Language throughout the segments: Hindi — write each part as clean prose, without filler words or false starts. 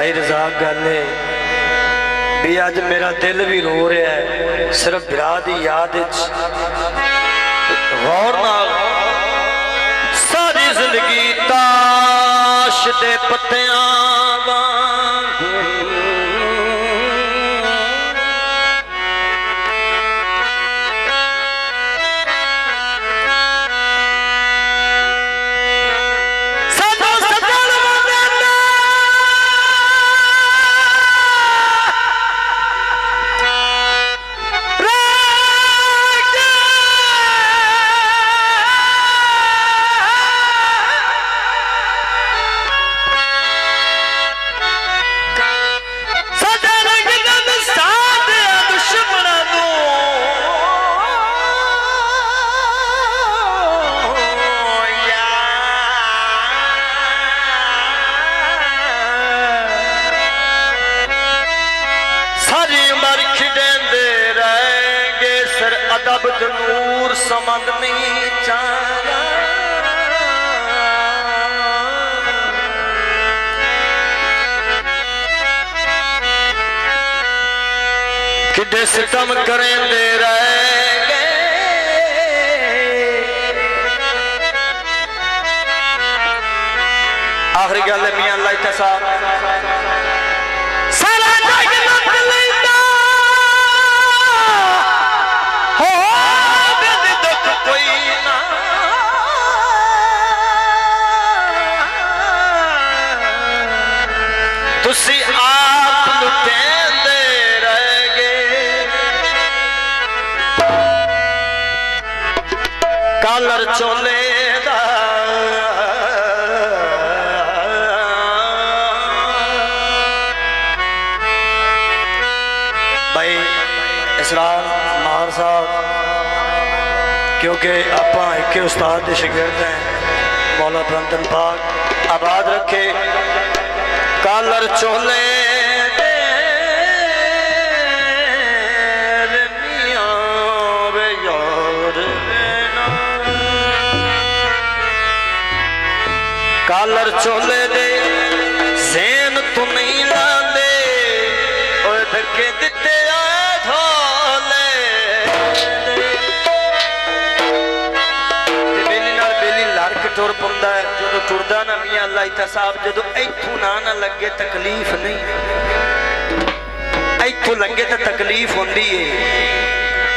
भाई रज़ाक गल है भी अज मेरा दिल भी रो रहा है सिर्फ बिरा दी याद गौर नाल सारी जिंदगी ताश दे पत्तियां नूर समझ नहीं चारा किडे सितम करें दे रहेंगे आखिरी गल मियां अल्लाह इत्ता साहब तुसी आप लुटेंदे रहेंगे कालर चोले दा भाई इसरार मार साहब क्योंकि आप एक उस्ताद के शिगिर्द हैं मौला बंदन पाक आबाद रखे कालर चोले कालर चोले दे ज़ेन तू नहीं लांदे और धक्के दिते आए ढोले बेली नाल बेली लड़ के टुर पौंदा है जो टुरदा ना मियां अल्लाह इत्ता साहब जो इथों ना लगे तकलीफ नहीं इथों लगे तो तकलीफ होंदी है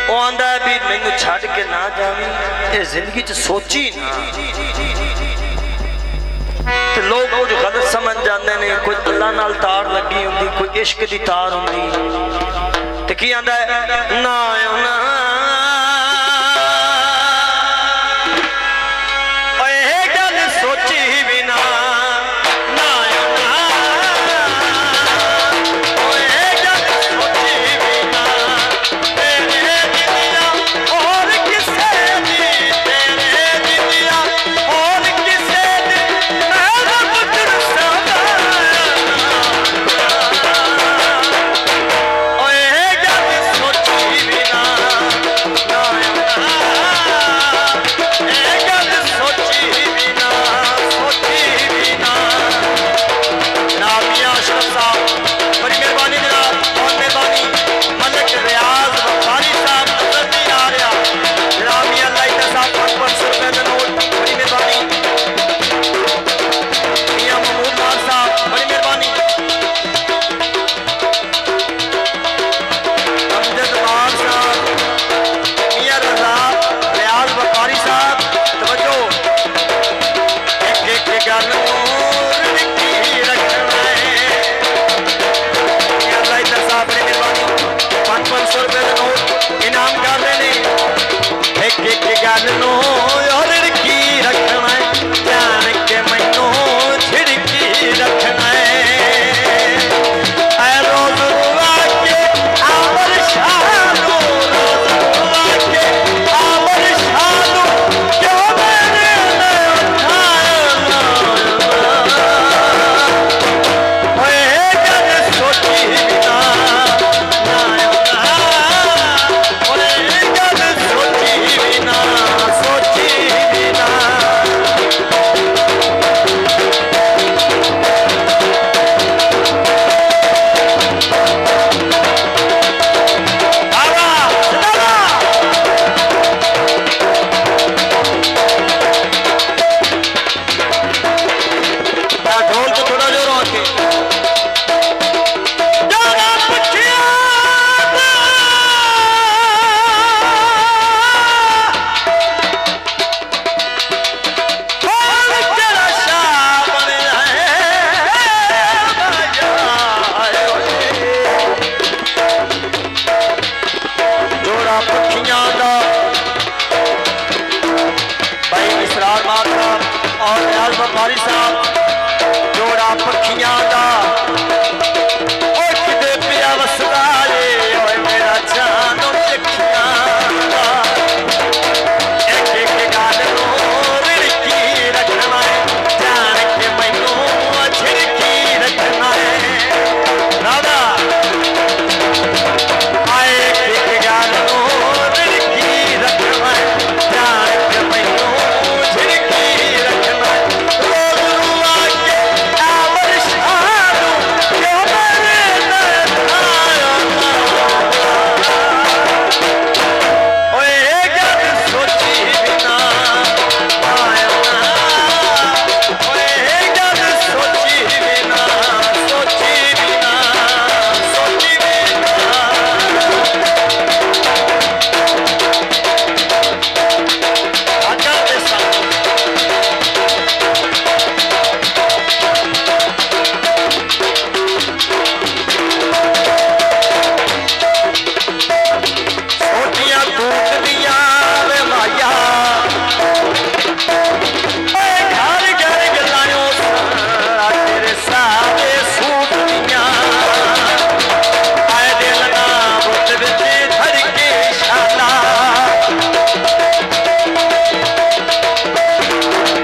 वो आंदा भी मैनू छड़ के ना जावी ये जिंदगी च सोची ना तो लोग कुछ गलत समझ जाते हैं कोई अल्लाह नाल तार लगी होंदी कोई इश्क दी तार होंदी ते की आंदा है ना ना सोची माता और रियाज व्यापारी साहब जोड़ा पखियां दा किते पिया वसदा रे मेरा जानो चिखियां दा एक एक गल नूं रिड़की रखना है जान के मैनू छिड़की रखना है राधा आए एक गल नूं रिड़की रखना है जान के मैनू छिड़की रखना है रोज रुआ के आवर शादू क्यों मेरे नैन आया ओए गल सोची बिना आया ओए गल सोची बिना सोची बिना सोची बिना आजा दे साथ सोटियां टूटदियां वे माया घर घर गलायो तेरे सारे सूट दियां आए दिल ना बुत विच धड़के शाला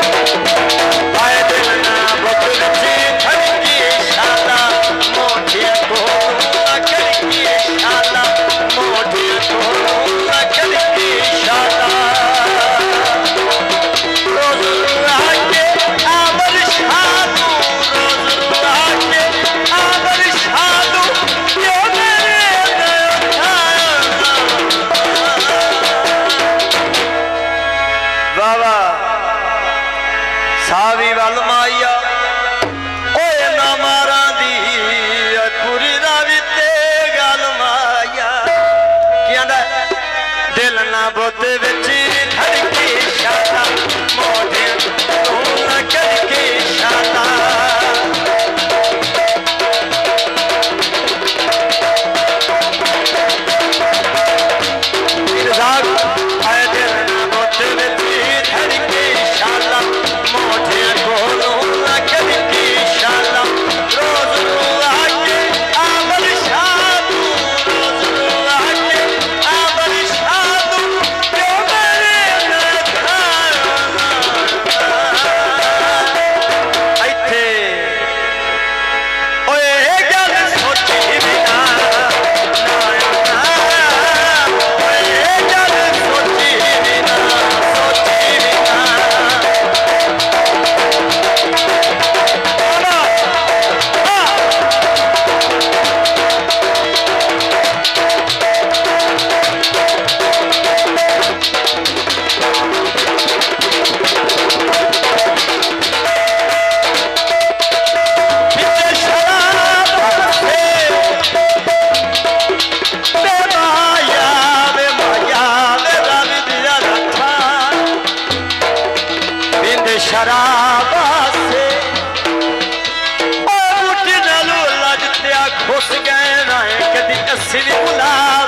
आए दिल ना बुत विच धड़के शाला मोठे को ना करके शाला मोठे को ना करके शाला रोज आके आवर शादू रोज आके आवर शादू क्यों मेरे बाबा सावी वल माइया ओए ना मारा दी पूरी रावी ते गल माया की आंदा दिल ना बुत विच धड़के शाला मोढे तू ना करके शाला राग आए दिल ना बुत विच धड़के शाला मोढे को ना करके शाला रोज आके आवर शादू रोज आके आवर शादू क्यों मेरे इत्थे ओए गल सोची बिना ओए गल सोची बिना सोची बिना पिछे शराब से माया वे रवि दिया रखा बिंद शराब से उठ नलू लजत्या खुस गए ना कदी असली गुलाब